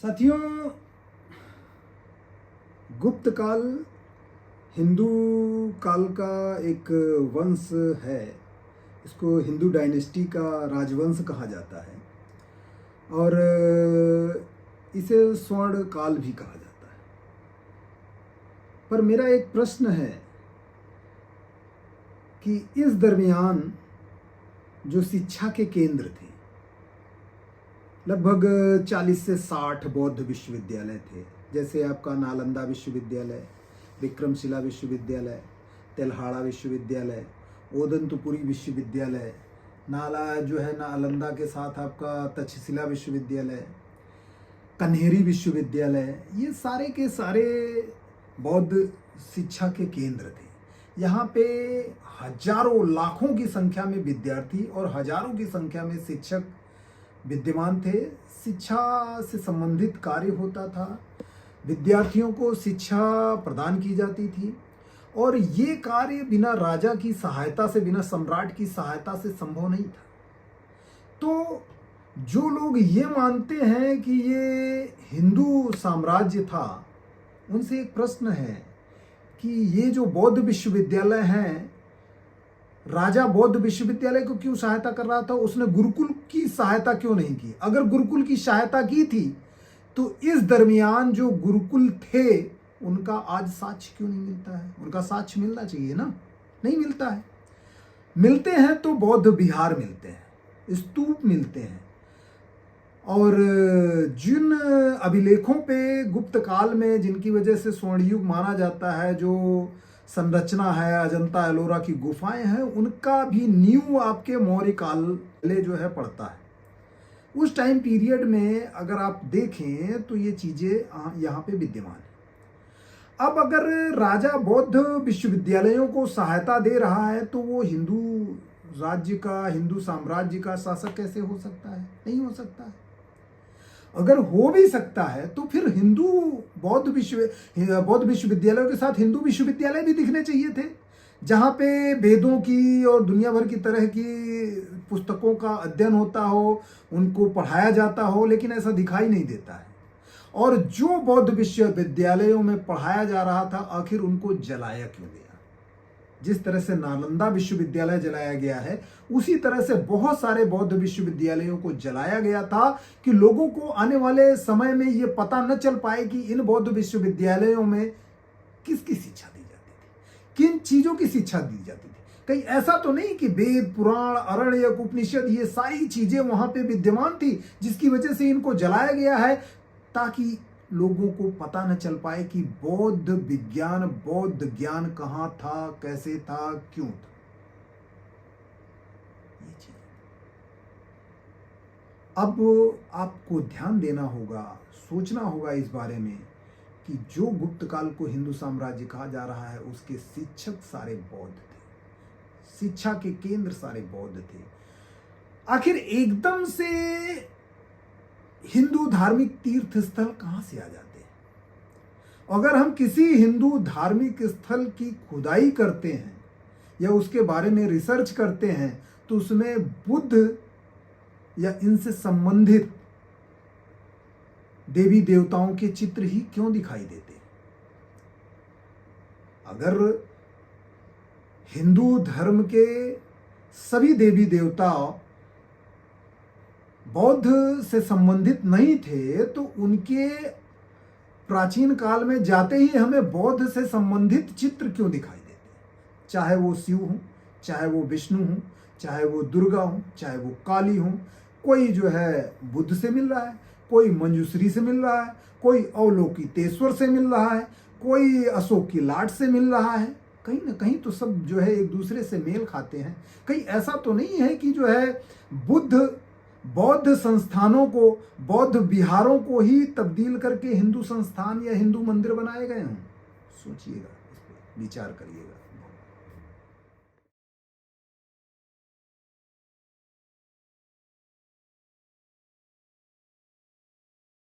साथियों, गुप्त काल हिंदू काल का एक वंश है। इसको हिंदू डायनेस्टी का राजवंश कहा जाता है और इसे स्वर्ण काल भी कहा जाता है। पर मेरा एक प्रश्न है कि इस दरमियान जो शिक्षा के केंद्र थे, लगभग 40 से 60 बौद्ध विश्वविद्यालय थे, जैसे आपका नालंदा विश्वविद्यालय, विक्रमशिला विश्वविद्यालय, तेल्हाड़ा विश्वविद्यालय, ओदंतपुरी विश्वविद्यालय, नालंदा के साथ आपका तक्षशिला विश्वविद्यालय, कन्हेरी विश्वविद्यालय, ये सारे के सारे बौद्ध शिक्षा के केंद्र थे। यहाँ पे हजारों लाखों की संख्या में विद्यार्थी और हजारों की संख्या में शिक्षक विद्यमान थे। शिक्षा से संबंधित कार्य होता था, विद्यार्थियों को शिक्षा प्रदान की जाती थी और ये कार्य बिना राजा की सहायता से, बिना सम्राट की सहायता से संभव नहीं था। तो जो लोग ये मानते हैं कि ये हिंदू साम्राज्य था, उनसे एक प्रश्न है कि ये जो बौद्ध विश्वविद्यालय हैं, राजा बौद्ध विश्वविद्यालय को क्यों सहायता कर रहा था? उसने गुरुकुल की सहायता क्यों नहीं की? अगर गुरुकुल की सहायता की थी तो इस दरमियान जो गुरुकुल थे उनका आज साक्ष्य क्यों नहीं मिलता है? उनका साक्ष्य मिलना चाहिए ना, नहीं मिलता है। मिलते हैं तो बौद्ध विहार मिलते हैं, स्तूप मिलते हैं और जिन अभिलेखों पे गुप्त काल में, जिनकी वजह से स्वर्ण युग माना जाता है, जो संरचना है, अजंता एलोरा की गुफाएं हैं, उनका भी नींव आपके मौर्य काल ले जो है पड़ता है। उस टाइम पीरियड में अगर आप देखें तो ये चीजें यहाँ पे विद्यमान है। अब अगर राजा बौद्ध विश्वविद्यालयों को सहायता दे रहा है तो वो हिंदू राज्य का, हिंदू साम्राज्य का शासक कैसे हो सकता है? नहीं हो सकता है। अगर हो भी सकता है तो फिर बौद्ध विश्वविद्यालयों के साथ हिंदू विश्वविद्यालय भी दिखने चाहिए थे, जहाँ पे वेदों की और दुनिया भर की तरह की पुस्तकों का अध्ययन होता हो, उनको पढ़ाया जाता हो, लेकिन ऐसा दिखाई नहीं देता है। और जो बौद्ध विश्वविद्यालयों में पढ़ाया जा रहा था, आखिर उनको जलाया क्यों गया? जिस तरह से नालंदा विश्वविद्यालय जलाया गया है, उसी तरह से बहुत सारे बौद्ध विश्वविद्यालयों को जलाया गया था कि लोगों को आने वाले समय में ये पता न चल पाए कि इन बौद्ध विश्वविद्यालयों में किसकी शिक्षा दी जाती थी, किन चीजों की शिक्षा दी जाती थी। कहीं ऐसा तो नहीं कि वेद, पुराण, आरण्यक, उपनिषद, ये सारी चीजें वहां पे विद्यमान थी जिसकी वजह से इनको जलाया गया है, ताकि लोगों को पता न चल पाए कि बौद्ध विज्ञान, बौद्ध ज्ञान कहाँ था, कैसे था, क्यों था। ये चीज अब आपको ध्यान देना होगा, सोचना होगा इस बारे में कि जो गुप्त काल को हिंदू साम्राज्य कहा जा रहा है, उसके शिक्षक सारे बौद्ध थे, शिक्षा के केंद्र सारे बौद्ध थे। आखिर एकदम से हिंदू धार्मिक तीर्थ स्थल कहां से आ जाते हैं? अगर हम किसी हिंदू धार्मिक स्थल की खुदाई करते हैं या उसके बारे में रिसर्च करते हैं तो उसमें बुद्ध या इनसे संबंधित देवी देवताओं के चित्र ही क्यों दिखाई देते हैं? अगर हिंदू धर्म के सभी देवी देवता बौद्ध से संबंधित नहीं थे तो उनके प्राचीन काल में जाते ही हमें बौद्ध से संबंधित चित्र क्यों दिखाई देते? चाहे वो शिव हो, चाहे वो विष्णु हो, चाहे वो दुर्गा हो, चाहे वो काली हो, कोई जो है बुद्ध से मिल रहा है, कोई मंजूश्री से मिल रहा है, कोई अवलोकितेश्वर से मिल रहा है, कोई अशोक की लाट से मिल रहा है। कहीं ना कहीं तो सब जो है एक दूसरे से मेल खाते हैं। कहीं ऐसा तो नहीं है कि जो है बौद्ध संस्थानों को, बौद्ध विहारों को ही तब्दील करके हिंदू संस्थान या हिंदू मंदिर बनाए गए हों? सोचिएगा, इस पर विचार करिएगा।